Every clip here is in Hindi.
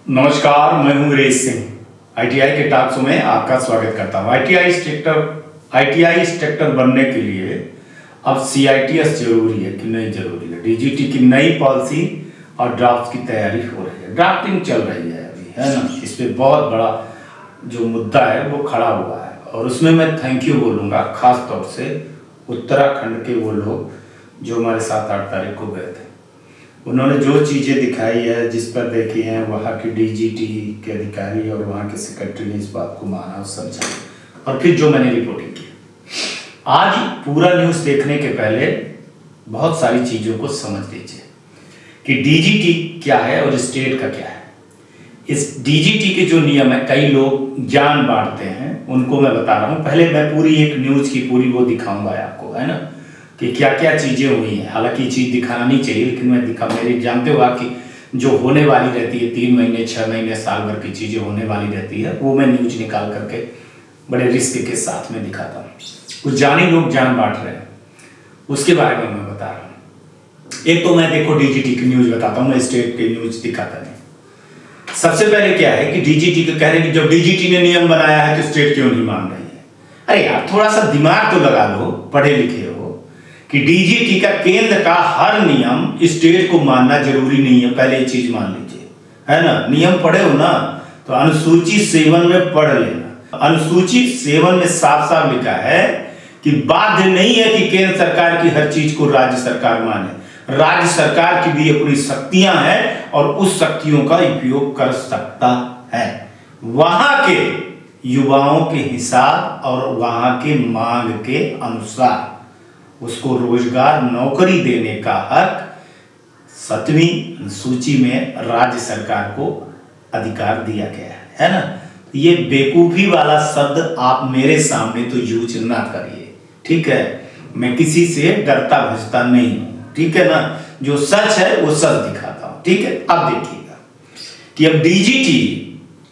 नमस्कार, मैं हूं वीरेश सिंह। आईटीआई के टॉक शो में आपका स्वागत करता हूं। आईटीआई इंस्ट्रक्टर बनने के लिए अब सीआईटीएस जरूरी है कि नहीं जरूरी है। डीजीटी की नई पॉलिसी और ड्राफ्ट की तैयारी हो रही है, ड्राफ्टिंग चल रही है अभी, है ना। इस पे बहुत बड़ा जो मुद्दा है वो खड़ा हुआ है और उसमें मैं थैंक यू बोलूँगा खास तौर से उत्तराखंड के वो लोग जो हमारे 7-8 तारीख को गए थे। उन्होंने जो चीज़ें दिखाई है, जिस पर देखी हैं, वहाँ के डीजीटी के अधिकारी और वहाँ के सेक्रेटरी ने इस बात को माना और समझा और फिर जो मैंने रिपोर्टिंग की। आज पूरा न्यूज़ देखने के पहले बहुत सारी चीज़ों को समझ लीजिए कि डीजीटी क्या है और स्टेट का क्या है। इस डीजीटी के जो नियम है, कई लोग ज्ञान बांटते हैं, उनको मैं बता रहा हूँ। पहले मैं पूरी एक न्यूज़ की पूरी वो दिखाऊंगा आपको, है ना, कि क्या क्या चीज़ें हुई हैं। हालांकि ये चीज़ दिखाना नहीं चाहिए, लेकिन मैं मेरी जानते हो आप कि जो होने वाली रहती है 3 महीने 6 महीने साल भर की चीज़ें होने वाली रहती है, वो मैं न्यूज निकाल करके बड़े रिस्क के साथ में दिखाता हूँ। कुछ जानी लोग जान बांट रहे हैं, उसके बारे में मैं बता रहा हूँ। एक तो मैं देखो डीजीटी की न्यूज़ बताता हूँ, मैं स्टेट की न्यूज़ दिखाता नहीं। सबसे पहले क्या है कि डीजीटी के कह रहे हैं कि जब डीजीटी ने नियम बनाया है तो स्टेट क्यों नहीं मान रही है। अरे यार, थोड़ा सा दिमाग तो लगा लो, पढ़े लिखे हो, कि डीजीटी का केंद्र का हर नियम स्टेट को मानना जरूरी नहीं है। पहले ये चीज मान लीजिए, है ना। नियम पढ़े हो ना तो अनुसूची 7 में पढ़ लेना। अनुसूची 7 में साफ साफ लिखा है कि बाध्य नहीं है कि केंद्र सरकार की हर चीज को राज्य सरकार माने। राज्य सरकार की भी अपनी शक्तियां हैं और उस शक्तियों का उपयोग कर सकता है वहां के युवाओं के हिसाब और वहां के मांग के अनुसार। उसको रोजगार नौकरी देने का हक 7वीं सूची में राज्य सरकार को अधिकार दिया गया है ना। ये बेवकूफी वाला शब्द आप मेरे सामने तो यूज ना करिए, ठीक है। मैं किसी से डरता भजता नहीं हूं, ठीक है ना। जो सच है वो सच दिखाता हूं, ठीक है। अब देखिएगा कि अब डीजीटी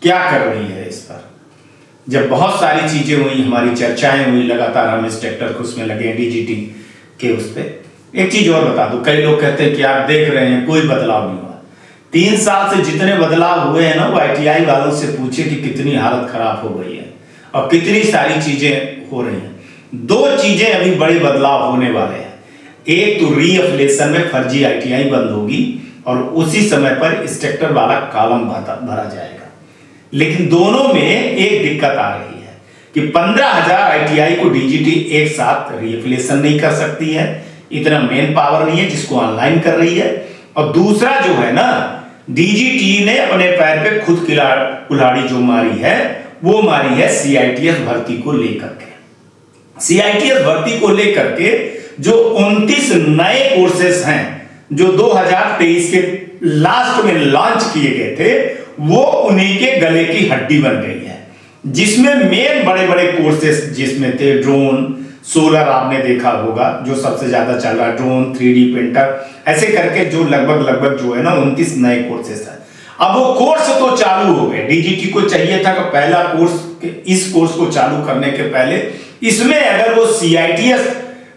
क्या कर रही है इस पर। जब बहुत सारी चीजें हुई, हमारी चर्चाएं हुई, लगातार हम इस ट्रैक्टर को उसमें लगे हैं डीजीटी के उस पर। एक चीज और बता दो, कई लोग कहते हैं कि आप देख रहे हैं कोई बदलाव नहीं हुआ। 3 साल से जितने बदलाव हुए हैं ना, वो आईटीआई वालों से पूछे कि कितनी हालत खराब हो गई है और कितनी सारी चीजें हो रही हैं। 2 चीजें अभी बड़े बदलाव होने वाले हैं। एक तो रीअफिलिएशन में फर्जी आईटीआई बंद होगी और उसी समय पर इंस्ट्रक्टर वाला कॉलम भरा जाएगा। लेकिन दोनों में एक दिक्कत आ रही है कि 15,000 आईटीआई को डीजीटी एक साथ रीअफिलिएशन नहीं कर सकती है। इतना मेन पावर नहीं है जिसको ऑनलाइन कर रही है। और दूसरा जो है ना, डीजीटी ने अपने पैर पे खुद कुल्हाड़ी जो मारी है, वो मारी है सीआईटीएस भर्ती को लेकर के। सीआईटीएस भर्ती को लेकर के जो 29 नए कोर्सेस हैं जो 2023 के लास्ट में लॉन्च किए गए थे, वो उन्हीं के गले की हड्डी बन गई है। जिसमें मेन बड़े बड़े कोर्सेस जिसमें थे ड्रोन, सोलर, आपने देखा होगा जो सबसे ज्यादा चल रहा है, ड्रोन, 3D प्रिंटर, ऐसे करके जो लगभग जो है ना 29 नए कोर्सेस है। अब वो कोर्स तो चालू हो गए। डीजीटी को चाहिए था कि पहला कोर्स, इस कोर्स को चालू करने के पहले इसमें अगर वो सीआईटीएस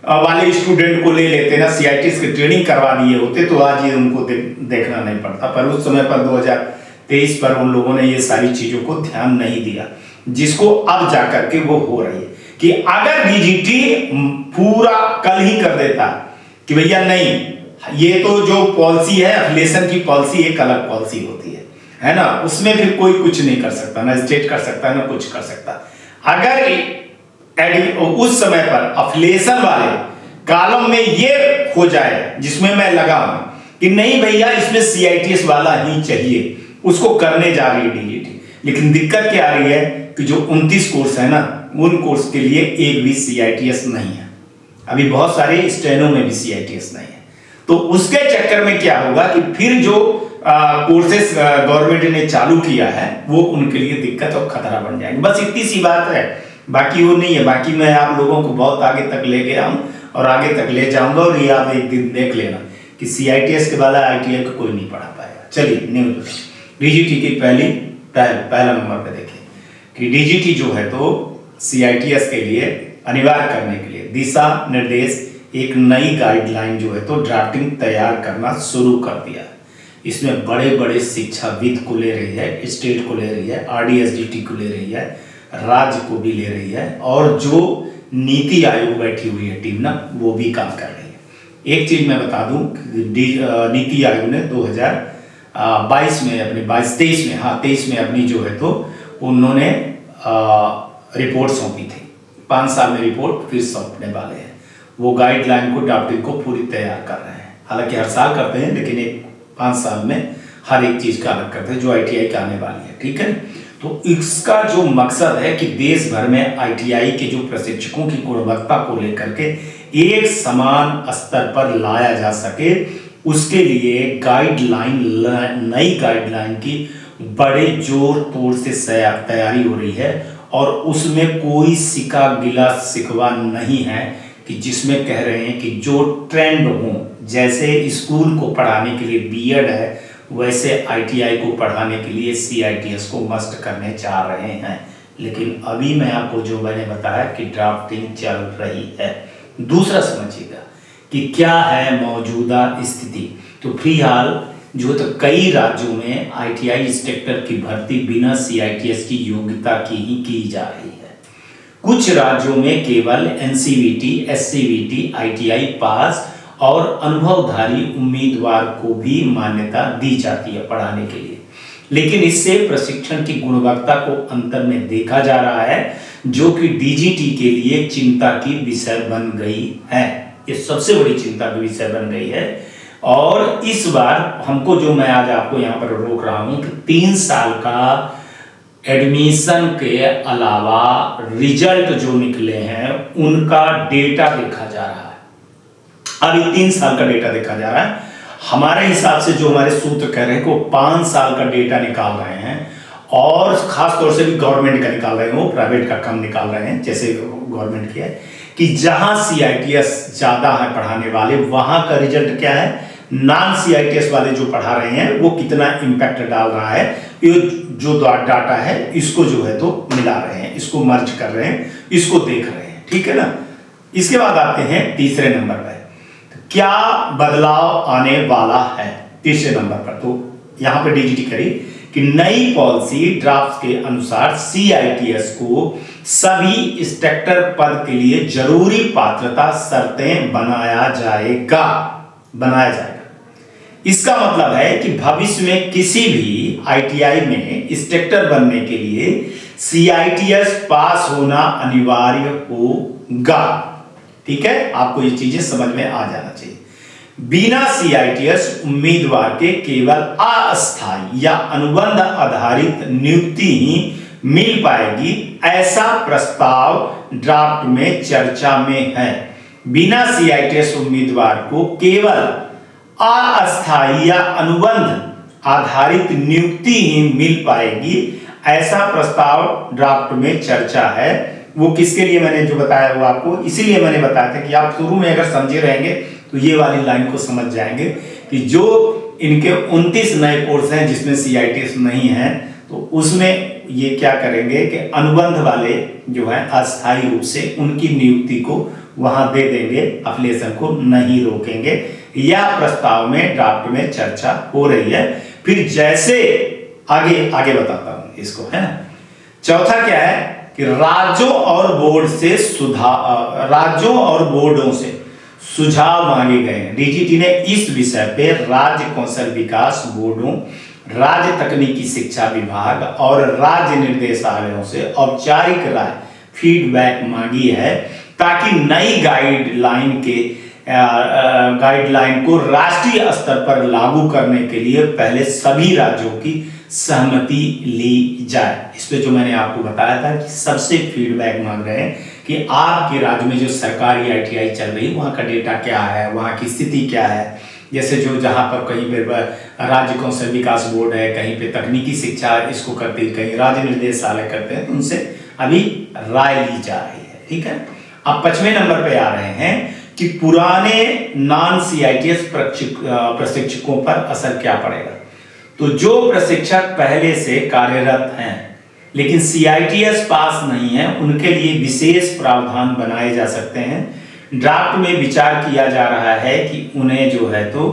वाले स्टूडेंट को ले लेते ना, सीआईटीएस की ट्रेनिंग करवा दिए होते तो आज ये उनको देखना नहीं पड़ता। पर उस समय पर 2023 पर उन लोगों ने ये सारी चीजों को ध्यान नहीं दिया, जिसको अब जाकर के वो हो रही है कि अगर डीजीटी पूरा कल ही कर देता कि भैया नहीं, ये तो जो पॉलिसी है एफिलिएशन की पॉलिसी एक अलग पॉलिसी होती है ना, उसमें फिर कोई कुछ नहीं कर सकता, ना स्टेट कर सकता है ना कुछ कर सकता। अगर उस समय पर एफिलिएशन वाले कॉलम में ये हो जाए जिसमें मैं लगा हूं कि नहीं भैया इसमें सीआईटीएस वाला ही चाहिए, उसको करने जा रही है डीजीटी। लेकिन दिक्कत क्या आ रही है कि जो 29 कोर्स है ना, उन कोर्स के लिए एक भी सीआईटीएस नहीं है। अभी बहुत सारे स्टेनो में भी सीआईटीएस नहीं है। तो उसके चक्कर में क्या होगा कि फिर जो कोर्सेस गवर्नमेंट ने चालू किया है वो उनके लिए दिक्कत और खतरा बन जाएगी। बस इतनी सी बात है, बाकी वो नहीं है। बाकी मैं आप लोगों को बहुत आगे तक ले गया हूं और आगे तक ले जाऊंगा और ये आप एक दिन देख लेना कि सीआईटीएस के वाला आईटीआई को कोई नहीं पढ़ा पाएगा। चलिए न्यूज डीजीटी की पहला नंबर पे देखिए कि डीजीटी जो है तो सीआईटीएस के लिए अनिवार्य करने के लिए दिशा निर्देश, एक नई गाइडलाइन जो है तो ड्राफ्टिंग तैयार करना शुरू कर दिया। इसमें बड़े बड़े शिक्षाविद को ले रही है, स्टेट को ले रही है, RDSDT को ले रही है, राज्य को भी ले रही है, और जो नीति आयोग बैठी हुई है टीम ना, वो भी काम कर रही है। एक चीज मैं बता दूं, नीति आयोग ने 2022 में अपनी 23 में अपनी जो है तो उन्होंने रिपोर्ट सौंपी थी। 5 साल में रिपोर्ट फिर सौंपने वाले हैं। वो गाइडलाइन को, ड्राफ्टिंग को पूरी तैयार कर रहे हैं। हालांकि हर साल करते हैं, लेकिन एक 5 साल में हर एक चीज का अलग करते हैं जो ITI का आने वाली है, ठीक है। तो इसका जो मकसद है कि देश भर में ITI के जो प्रशिक्षकों की गुणवत्ता को लेकर के एक समान स्तर पर लाया जा सके, उसके लिए गाइडलाइन, नई गाइडलाइन की बड़े जोर तोड़ से तैयारी हो रही है। और उसमें कोई सिका गिला सिकवा नहीं है कि जिसमें कह रहे हैं कि जो ट्रेंड हो, जैसे स्कूल को पढ़ाने के लिए बीएड है, वैसे ITI को पढ़ाने के लिए CITS को मस्ट करने चाह रहे हैं। लेकिन अभी मैं आपको जो मैंने बताया कि ड्राफ्टिंग चल रही है। दूसरा समझिएगा कि क्या है मौजूदा स्थिति। तो फिलहाल जो तो कई राज्यों में ITI इंस्ट्रक्टर की भर्ती बिना CITS की योग्यता की जा रही है। कुछ राज्यों में केवल NCVT, SCVT, ITI पास और अनुभवधारी उम्मीदवार को भी मान्यता दी जाती है पढ़ाने के लिए। लेकिन इससे प्रशिक्षण की गुणवत्ता को अंतर में देखा जा रहा है, जो कि DGT के लिए चिंता की विषय बन गई है। ये सबसे बड़ी चिंता की विषय बन गई है। और इस बार हमको, जो मैं आज आपको यहाँ पर रोक रहा हूँ, कि 3 साल का एडमिशन के अलावा रिजल्ट जो निकले हैं उनका डेटा देखा जा रहा है। अभी 3 साल का डेटा देखा जा रहा है। हमारे हिसाब से जो हमारे सूत्र कह रहे हैं कि 5 साल का डेटा निकाल रहे हैं, और खास तौर से भी गवर्नमेंट का निकाल रहे हैं, वो प्राइवेट का कम निकाल रहे हैं जैसे गवर्नमेंट की है, कि जहां CITS ज्यादा है पढ़ाने वाले, वहां का रिजल्ट क्या है, नॉन CITS वाले जो पढ़ा रहे हैं वो कितना इम्पैक्ट डाल रहा है। ये जो डाटा है इसको जो है तो मिला रहे हैं, इसको मर्ज कर रहे हैं, इसको देख रहे हैं, ठीक है ना। इसके बाद आते हैं तीसरे नंबर पर, क्या बदलाव आने वाला है तीसरे नंबर पर। तो यहां पर DGT करी कि नई पॉलिसी ड्राफ्ट के अनुसार CITS को सभी इंस्ट्रक्टर पद के लिए जरूरी पात्रता शर्तें बनाया जाएगा। इसका मतलब है कि भविष्य में किसी भी ITI में इंस्ट्रक्टर बनने के लिए CITS पास होना अनिवार्य होगा, ठीक है। आपको ये चीजें समझ में आ जाना चाहिए। बिना CITS उम्मीदवार के केवल अस्थायी या अनुबंध आधारित नियुक्ति ही मिल पाएगी, ऐसा प्रस्ताव ड्राफ्ट में चर्चा में है। बिना CITS उम्मीदवार को केवल अस्थायी या अनुबंध आधारित नियुक्ति ही मिल पाएगी, ऐसा प्रस्ताव ड्राफ्ट में चर्चा है। वो किसके लिए मैंने जो बताया वो आपको इसीलिए मैंने बताया था कि आप शुरू में अगर समझे रहेंगे तो ये वाली लाइन को समझ जाएंगे कि जो इनके 29 नए कोर्स हैं जिसमें CITS नहीं है, तो उसमें ये क्या करेंगे कि अनुबंध वाले जो है अस्थायी रूप से उनकी नियुक्ति को वहां दे देंगे, एफिलिएशन को नहीं रोकेंगे। यह प्रस्ताव में ड्राफ्ट में चर्चा हो रही है। फिर जैसे आगे बताता हूं इसको, है ना। चौथा क्या है कि राज्यों और बोर्डों से सुझाव मांगे गए हैं। DGT ने इस विषय पे राज्य कौशल विकास बोर्डों, राज्य तकनीकी शिक्षा विभाग और राज्य निर्देशालयों से औपचारिक राय, फीडबैक मांगी है, ताकि नई गाइडलाइन को राष्ट्रीय स्तर पर लागू करने के लिए पहले सभी राज्यों की सहमति ली जाए। इस पे जो मैंने आपको बताया था कि सबसे फीडबैक मांग रहे हैं कि आपके राज्य में जो सरकारी ITI चल रही है वहाँ का डेटा क्या है, वहाँ की स्थिति क्या है। जैसे जो जहाँ पर कहीं पे राज्य कौशल विकास बोर्ड है, कहीं पे तकनीकी शिक्षा इसको करते हैं, कहीं राज्य निर्देशालय करते हैं, तो उनसे अभी राय ली जा रही है, ठीक है। अब 5वें नंबर पे आ रहे हैं कि पुराने नॉन CITS प्रशिक्षकों पर असर क्या पड़ेगा। तो जो प्रशिक्षक पहले से कार्यरत हैं लेकिन CITS पास नहीं है, उनके लिए विशेष प्रावधान बनाए जा सकते हैं। ड्राफ्ट में विचार किया जा रहा है कि उन्हें जो है तो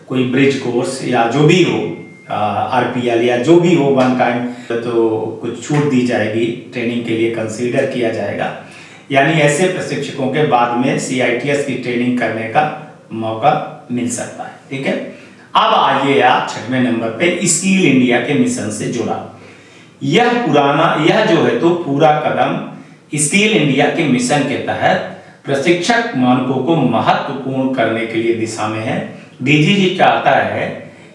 कोई ब्रिज कोर्स या जो भी हो, आरपीएल या जो भी हो वन टाइम, तो कुछ छूट दी जाएगी, ट्रेनिंग के लिए कंसीडर किया जाएगा। यानी ऐसे प्रशिक्षकों के बाद में सीआईटीएस की ट्रेनिंग करने का मौका मिल सकता है। ठीक है, अब आइए आप 6वें नंबर पे स्किल इंडिया के मिशन से जुड़ा। यह जो है तो पूरा कदम स्किल इंडिया के मिशन के तहत प्रशिक्षक मानकों को महत्वपूर्ण करने के लिए दिशा में है। डीजीटी चाहता है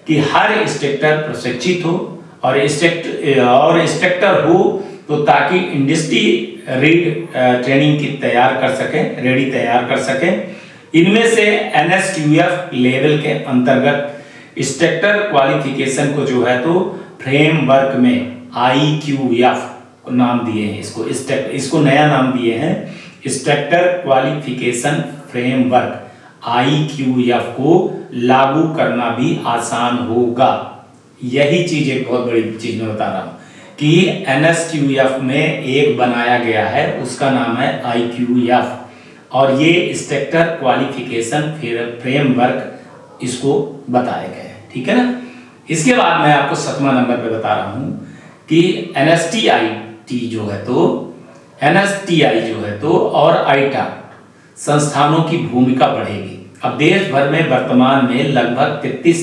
कि हर इंस्ट्रक्टर प्रशिक्षित हो और इंस्ट्रक्टर हो तो ताकि इंडस्ट्री रीड ट्रेनिंग की तैयार कर सके। इनमें से एनएसक्यूएफ लेवल के अंतर्गत इंस्ट्रक्टर क्वालिफिकेशन को जो है तो फ्रेमवर्क में IQF नाम दिए हैं, इसको नया नाम दिए हैं इंस्ट्रक्टर क्वालिफिकेशन फ्रेमवर्क। IQF को लागू करना भी आसान होगा। यही चीज एक बहुत बड़ी चीज मैं बता रहा हूं कि NSQF में एक बनाया गया है, उसका नाम है IQF और ये इंस्ट्रक्टर क्वालिफिकेशन फ्रेमवर्क इसको बताया गया है। ठीक है ना। इसके बाद मैं आपको 7वां नंबर पे बता रहा हूं कि NSTI जो है तो और आईटा संस्थानों की भूमिका बढ़ेगी। अब देश भर में वर्तमान में लगभग 33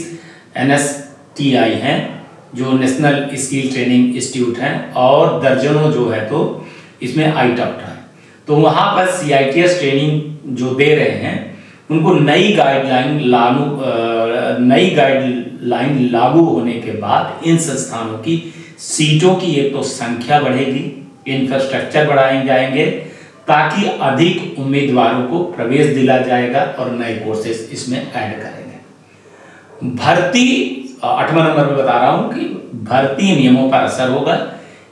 NSTI हैं जो नेशनल स्किल ट्रेनिंग इंस्टीट्यूट हैं और दर्जनों जो है तो इसमें आईटा है। तो वहाँ पर CITS ट्रेनिंग जो दे रहे हैं उनको नई गाइडलाइन लागू होने के बाद इन संस्थानों की सीटों की एक तो संख्या बढ़ेगी, इंफ्रास्ट्रक्चर बढ़ाए जाएंगे ताकि अधिक उम्मीदवारों को प्रवेश दिला जाएगा और नए कोर्सेज इसमें ऐड करेंगे। भर्ती 8वां नंबर पर बता रहा हूं कि भर्ती नियमों पर असर होगा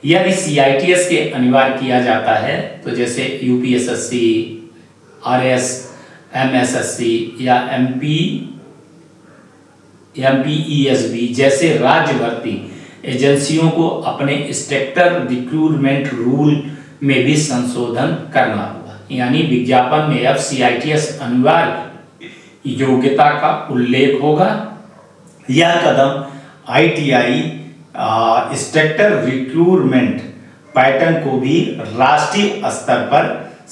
यदि CITS के अनिवार्य किया जाता है। तो जैसे UPSSC, RS, MSSC या MPESB जैसे राज्य भर्ती एजेंसियों को अपने इंस्ट्रक्टर रिक्रूटमेंट रूल में भी संशोधन करना होगा। यानी विज्ञापन में अब CITS अनिवार्य योग्यता का उल्लेख होगा। यह कदम ITI इंस्ट्रक्टर रिक्रूटमेंट पैटर्न को भी राष्ट्रीय स्तर पर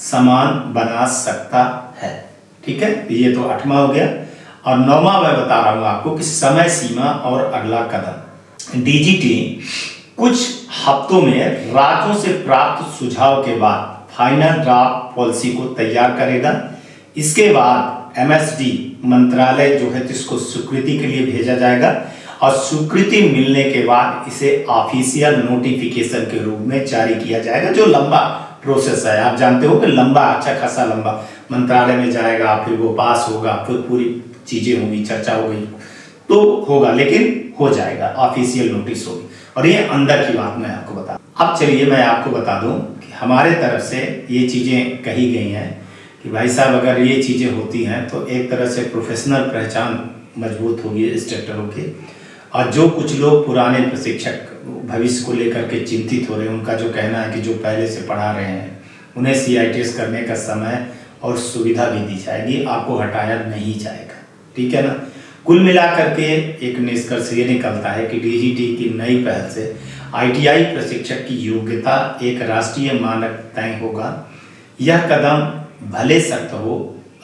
समान बना सकता है। ठीक है, ये तो 8वां हो गया। और 9वां मैं बता रहा हूं आपको कि समय सीमा और अगला कदम। DGT कुछ हफ्तों में राज्यों से प्राप्त सुझाव के बाद फाइनल ड्राफ्ट पॉलिसी को तैयार करेगा। इसके बाद MSD मंत्रालय जो है इसको स्वीकृति के लिए भेजा जाएगा और स्वीकृति मिलने के बाद इसे ऑफिशियल नोटिफिकेशन के रूप में जारी किया जाएगा, जो लंबा प्रोसेस है। आप जानते हो कि लंबा, अच्छा खासा लंबा, मंत्रालय में जाएगा, फिर वो पास होगा, फिर पूरी चीजें होंगी, चर्चा होगी, तो होगा, लेकिन हो जाएगा, ऑफिशियल नोटिस होगी। और ये अंदर की बात मैं आपको बता। अब चलिए मैं आपको बता दूं कि हमारे तरफ से ये चीजें कही गई हैं कि भाई साहब अगर ये चीजें होती हैं तो एक तरह से प्रोफेशनल पहचान मजबूत होगी इंस्ट्रक्टरों की। और जो कुछ लोग पुराने प्रशिक्षक भविष्य को लेकर के चिंतित हो रहे हैं, उनका जो कहना है कि जो पहले से पढ़ा रहे हैं उन्हें CITS करने का समय और सुविधा भी दी जाएगी, आपको हटाया नहीं जाएगा। ठीक है ना। कुल मिलाकर के एक निष्कर्ष ये निकलता है कि DGT की नई पहल से ITI प्रशिक्षक की योग्यता एक राष्ट्रीय मानक तय होगा। यह कदम भले सख्त हो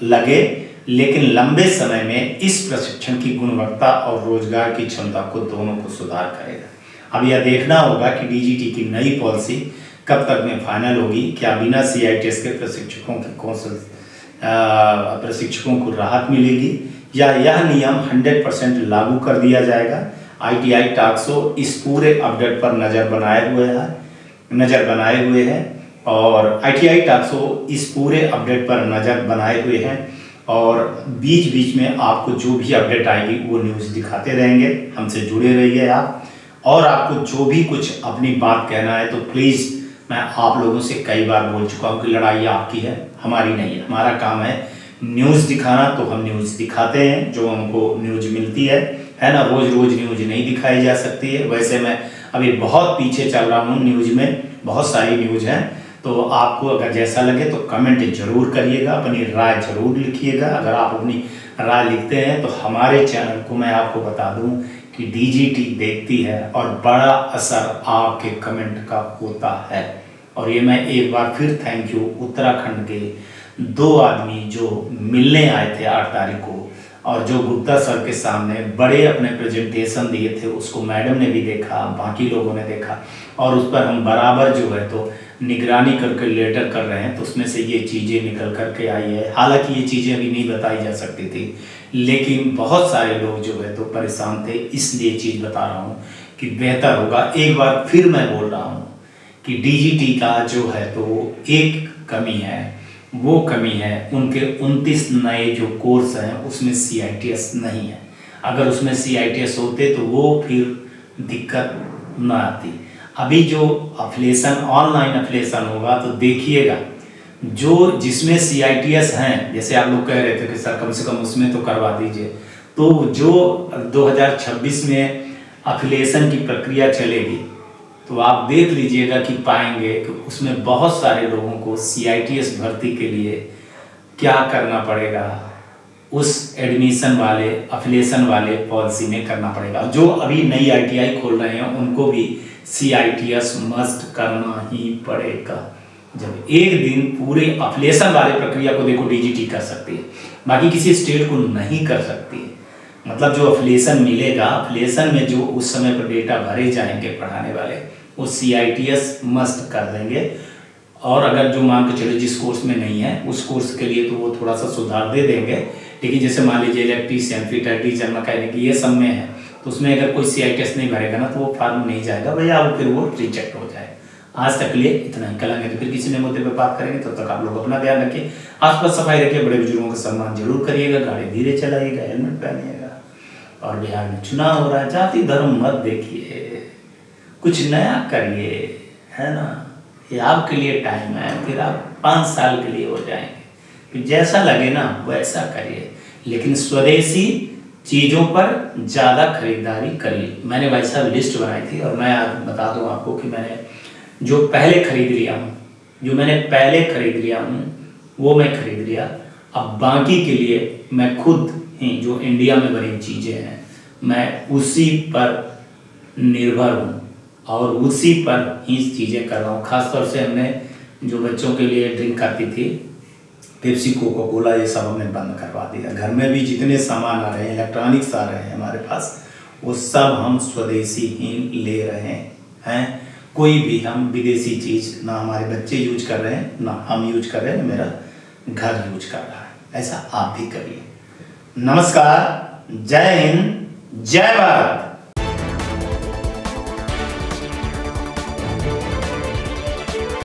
लगे लेकिन लंबे समय में इस प्रशिक्षण की गुणवत्ता और रोजगार की क्षमता को दोनों को सुधार करेगा। अब यह देखना होगा कि DGT की नई पॉलिसी कब तक में फाइनल होगी। क्या बिना CITS के प्रशिक्षकों को राहत मिलेगी या यह नियम 100% लागू कर दिया जाएगा। ITI टास्को इस पूरे अपडेट पर नज़र बनाए हुए हैं और ITI टास्को इस पूरे अपडेट पर नज़र बनाए हुए हैं और बीच बीच में आपको जो भी अपडेट आएगी वो न्यूज़ दिखाते रहेंगे। हमसे जुड़े रहिए आप। और आपको जो भी कुछ अपनी बात कहना है तो प्लीज़, मैं आप लोगों से कई बार बोल चुका हूँ कि लड़ाई आपकी है, हमारी नहीं है। हमारा काम है न्यूज़ दिखाना, तो हम न्यूज़ दिखाते हैं जो हमको न्यूज़ मिलती है ना। रोज़ रोज़ न्यूज़ नहीं दिखाई जा सकती है। वैसे मैं अभी बहुत पीछे चल रहा हूँ न्यूज़ में, बहुत सारी न्यूज़ हैं। तो आपको अगर जैसा लगे तो कमेंट जरूर करिएगा, अपनी राय जरूर लिखिएगा। अगर आप अपनी राय लिखते हैं तो हमारे चैनल को मैं आपको बता दूं कि डीजीटी देखती है और बड़ा असर आपके कमेंट का होता है। और ये मैं एक बार फिर थैंक यू उत्तराखंड के 2 आदमी जो मिलने आए थे 8 तारीख को और जो गुप्ता सर के सामने बड़े अपने प्रेजेंटेशन दिए थे, उसको मैडम ने भी देखा, बाकी लोगों ने देखा और उस पर हम बराबर जो है तो निगरानी करके लेटर कर रहे हैं। तो उसमें से ये चीज़ें निकल करके आई है। हालांकि ये चीज़ें अभी नहीं बताई जा सकती थी, लेकिन बहुत सारे लोग जो है तो परेशान थे, इसलिए चीज़ बता रहा हूँ कि बेहतर होगा। एक बार फिर मैं बोल रहा हूँ कि डीजीटी का जो है तो एक कमी है, वो कमी है उनके 29 नए जो कोर्स हैं उसमें CITS नहीं है। अगर उसमें CITS होते तो वो फिर दिक्कत ना आती। अभी जो अफिलिएशन ऑनलाइन अफिलिएशन होगा तो देखिएगा जो जिसमें CITS हैं, जैसे आप लोग कह रहे थे कि सर कम से कम उसमें तो करवा दीजिए, तो जो 2026 में अफिलिएशन की प्रक्रिया चलेगी तो आप देख लीजिएगा कि पाएंगे कि उसमें बहुत सारे लोगों को CITS भर्ती के लिए क्या करना पड़ेगा, उस एडमिशन वाले अफिलिएशन वाले पॉलिसी में करना पड़ेगा। जो अभी नई ITI खोल रहे हैं उनको भी CITS मस्ट करना ही पड़ेगा। जब एक दिन पूरे अफिलिएशन वाले प्रक्रिया को देखो डीजीटी कर सकती है, बाकी किसी स्टेट को नहीं कर सकती है। मतलब जो अफिलिएशन मिलेगा, अफिलिएशन में जो उस समय पर डेटा भरे जाएंगे पढ़ाने वाले, वो CITS मस्ट कर देंगे। और अगर जो मान के चले जिस कोर्स में नहीं है उस कोर्स के लिए तो वो थोड़ा सा सुधार दे देंगे। लेकिन जैसे मान लीजिए इलेक्ट्रीशियन, फिटर, डीजल मैकेनिक ये सब में है तो उसमें अगर कोई CITS नहीं भरेगा ना तो वो फॉर्म नहीं जाएगा भैया, वो फिर वो रिजेक्ट हो जाए। आज तक लिए इतना ही, करेंगे तो फिर किसी नए मुद्दे पर बात करेंगे। तब तक आप लोग अपना ध्यान रखिए, आसपास सफाई रखिए, बड़े बुजुर्गों का सम्मान जरूर करिएगा, गाड़ी धीरे चलाइएगा, हेलमेट पहनिएगा। और बिहार में चुनाव हो रहा है, जाति धर्म मत देखिए, कुछ नया करिए, है ना। ये आपके लिए टाइम है, फिर आप 5 साल के लिए हो जाएंगे, फिर जैसा लगे ना वैसा करिए, लेकिन स्वदेशी चीज़ों पर ज़्यादा खरीदारी करिए। मैंने भाई साहब लिस्ट बनाई थी और मैं आज बता दूं आपको कि मैंने जो पहले खरीद लिया हूँ, जो मैंने पहले खरीद लिया हूँ वो मैं खरीद लिया। अब बाकी के लिए मैं खुद ही जो इंडिया में बनी चीज़ें हैं मैं उसी पर निर्भर हूँ और उसी पर ही चीज़ें कर रहा हूँ। ख़ासतौर से हमने जो बच्चों के लिए ड्रिंक आती थी, पेप्सी, कोका कोला, ये सब हमने बंद करवा दिया। घर में भी जितने सामान आ रहे हैं, इलेक्ट्रॉनिक्स आ रहे हैं हमारे पास, वो सब हम स्वदेशी ही ले रहे हैं। कोई भी हम विदेशी चीज़ ना हमारे बच्चे यूज कर रहे हैं, ना हम यूज कर रहे हैं, ना मेरा घर यूज कर रहा है। ऐसा आप भी करिए। नमस्कार, जय हिंद, जय भारत।